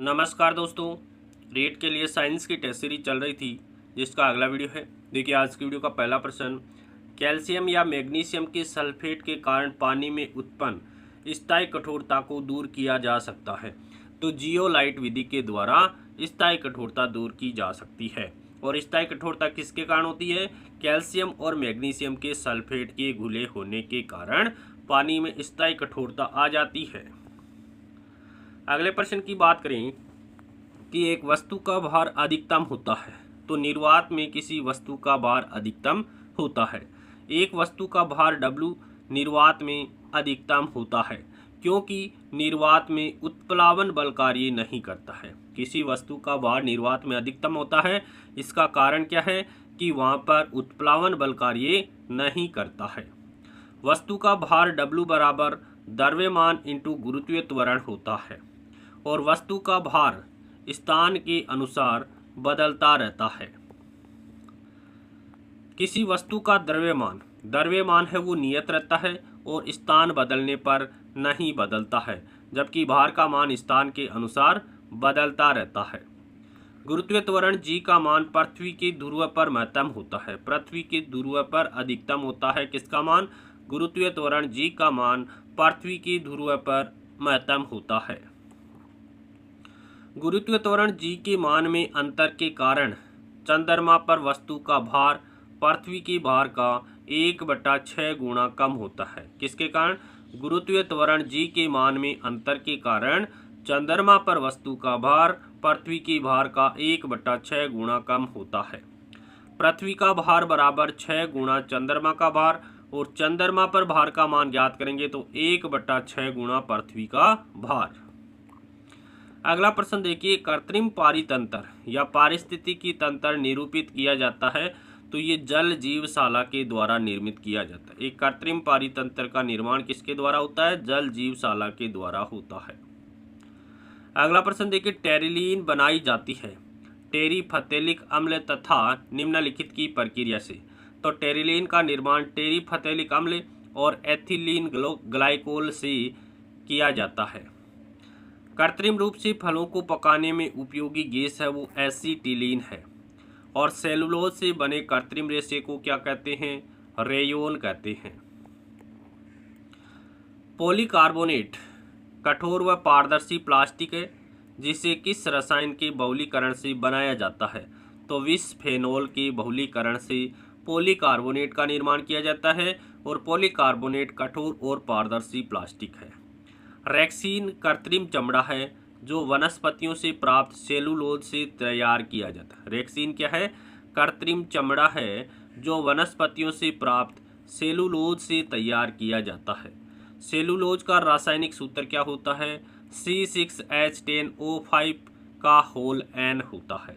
नमस्कार दोस्तों। रीट के लिए साइंस की टेस्ट सीरीज चल रही थी जिसका अगला वीडियो है। देखिए आज की वीडियो का पहला प्रश्न, कैल्शियम या मैग्नीशियम के सल्फेट के कारण पानी में उत्पन्न स्थायी कठोरता को दूर किया जा सकता है। तो जियोलाइट विधि के द्वारा स्थायी कठोरता दूर की जा सकती है। और स्थायी कठोरता किसके कारण होती है? कैल्शियम और मैग्नीशियम के सल्फेट के घुले होने के कारण पानी में स्थायी कठोरता आ जाती है। अगले प्रश्न की बात करें कि एक वस्तु का भार अधिकतम होता है तो निर्वात में किसी वस्तु का भार अधिकतम होता है। एक वस्तु का भार W निर्वात में अधिकतम होता है क्योंकि निर्वात में उत्प्लावन बल कार्य नहीं करता है। किसी वस्तु का भार निर्वात में अधिकतम होता है, इसका कारण क्या है कि वहाँ पर उत्प्लावन बल कार्य नहीं करता है। वस्तु का भार W बराबर द्रव्यमान इंटू गुरुत्वीय त्वरण होता है और वस्तु का भार स्थान के अनुसार बदलता रहता है। किसी वस्तु का द्रव्यमान है वो नियत रहता है और स्थान बदलने पर नहीं बदलता है, जबकि भार का मान स्थान के अनुसार बदलता रहता है। गुरुत्वीय त्वरण G का मान पृथ्वी के ध्रुव पर महत्तम होता है। पृथ्वी के ध्रुव पर अधिकतम होता है किसका मान? गुरुत्वीय त्वरण G का मान पृथ्वी के ध्रुव पर महत्तम होता है। गुरुत्वीय त्वरण G के मान में अंतर के कारण चंद्रमा पर वस्तु का भार पृथ्वी के भार का 1/6 गुना कम होता है। किसके कारण? गुरुत्वीय त्वरण G के मान में अंतर के कारण चंद्रमा पर वस्तु का भार पृथ्वी के भार का 1/6 गुना कम होता है। पृथ्वी का भार बराबर 6 गुना चंद्रमा का भार और चंद्रमा पर भार का मान ज्ञात करेंगे तो 1/6 गुना पृथ्वी का भार। अगला प्रश्न देखिए, कृत्रिम पारितंत्र या पारिस्थितिकी तंत्र निरूपित किया जाता है तो ये जल जीवशाला के द्वारा निर्मित किया जाता है। एक कृत्रिम पारितंत्र का निर्माण किसके द्वारा होता है? जल जीवशाला के द्वारा होता है। अगला प्रश्न देखिए, टेरिलीन बनाई जाती है टेरिफथैलिक अम्ल तथा निम्नलिखित की प्रक्रिया से। तो टेरिलीन का निर्माण टेरिफथैलिक अम्ल और एथिलीन ग्लाइकोल से किया जाता है। कृत्रिम रूप से फलों को पकाने में उपयोगी गैस है वो एसीटिलीन है। और सेलुलोज से बने कृत्रिम रेशे को क्या कहते हैं? रेयोन कहते हैं। पॉलीकार्बोनेट कठोर व पारदर्शी प्लास्टिक है जिसे किस रसायन के बहुलीकरण से बनाया जाता है? तो बिस्फेनोल के बहुलीकरण से पॉलीकार्बोनेट का निर्माण किया जाता है और पॉलीकार्बोनेट कठोर और पारदर्शी प्लास्टिक है। रेक्सीन कृत्रिम चमड़ा है जो वनस्पतियों से प्राप्त सेलुलोज से तैयार किया जाता है। रेक्सीन क्या है? कृत्रिम चमड़ा है जो वनस्पतियों से प्राप्त सेलुलोज से तैयार किया जाता है। सेलुलोज का रासायनिक सूत्र क्या होता है? C6H10O5 का होल N होता है।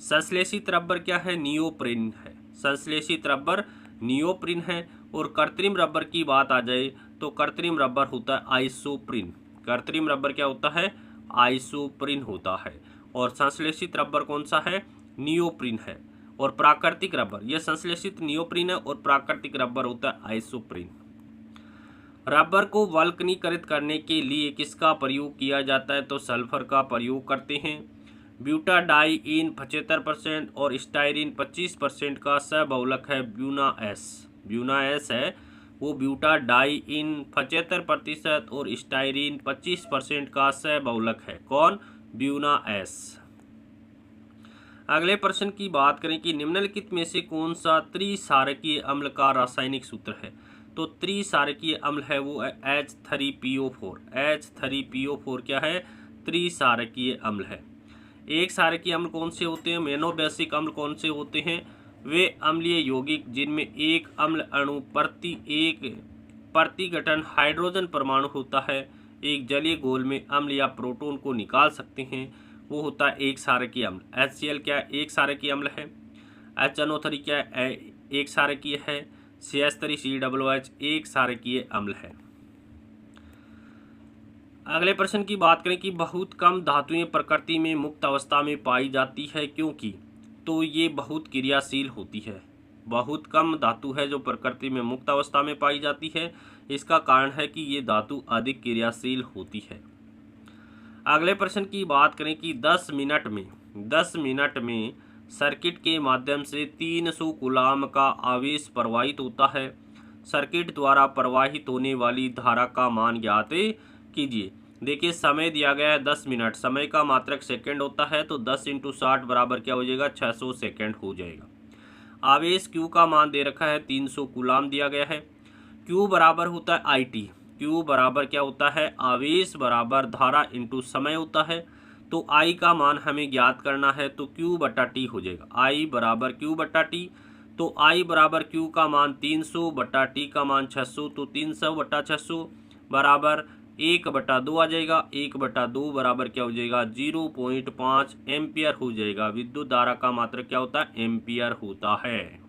संश्लेषित रबर क्या है? नियोप्रिन है। संश्लेषित रबर नियोप्रिन है। और कृत्रिम रबर की बात आ जाए तो कृत्रिम रबर होता है आइसोप्रिन। कृत्रिम रबर क्या होता है? आइसोप्रिन होता है। और संश्लेषित रबर कौन सा है? नियोप्रिन है। और प्राकृतिक रबर, यह संश्लेषित नियोप्रिन है और प्राकृतिक रबर होता है आइसोप्रिन। रबर को वल्कनीकृत करने के लिए किसका प्रयोग किया जाता है? तो सल्फर का प्रयोग करते हैं। ब्यूटाडाइइन 75% और स्टाइरिन 25% का सहबहुलक है ब्यूना एस। ब्यूना एस है वो ब्यूटाडाइइन 75% और स्टाइरिन 25% का सहबहुलक है। कौन? Buena S. अगले प्रश्न की बात करें कि निम्नलिखित में से कौन सा त्रिसारकीय अम्ल का रासायनिक सूत्र है? तो त्रिसारकीय अम्ल है वो H3PO4। H3PO4 क्या है? त्रिसारकीय अम्ल है। एक सारकीय अम्ल कौन से होते हैं? मोनोबेसिक अम्ल कौन से होते हैं? वे अम्लीय यौगिक जिनमें एक अम्ल अणु प्रतिघटन हाइड्रोजन परमाणु होता है एक जलीय घोल में अम्ल या प्रोटॉन को निकाल सकते हैं, वो होता है एक सारकीय अम्ल। HCl क्या एक सारकीय अम्ल है? HNO3 क्या एक सारकीय है? CH3COOH एक सारकीय अम्ल है। अगले प्रश्न की बात करें कि बहुत कम धातुएं प्रकृति में मुक्त अवस्था में पाई जाती है क्योंकि? तो ये बहुत क्रियाशील होती है। बहुत कम धातु है जो प्रकृति में मुक्त अवस्था में पाई जाती है। इसका कारण है कि ये धातु अधिक क्रियाशील होती है। अगले प्रश्न की बात करें कि 10 मिनट में सर्किट के माध्यम से 300 कूलाम का आवेश प्रवाहित होता है। सर्किट द्वारा प्रवाहित होने वाली धारा का मान ज्ञात कीजिए। देखिए समय दिया गया है 10 मिनट, समय का मात्रक सेकंड होता है, तो 10 × 60 बराबर क्या हो जाएगा, 600 सेकंड हो जाएगा। आवेश Q का मान दे रखा है 300 कूलाम दिया गया है। Q बराबर होता है IT। Q बराबर क्या होता है, आवेश बराबर धारा इंटू समय होता है। तो I का मान हमें ज्ञात करना है, तो Q बटा T हो जाएगा। I बराबर Q बटा T, तो I बराबर Q का मान 300 बटा T का मान 600, तो 300 बटा 600 बराबर 1/2 आ जाएगा। 1/2 बराबर क्या हो जाएगा, 0.5 एम्पियर हो जाएगा। विद्युत धारा का मात्रक क्या होता है, एम्पियर होता है।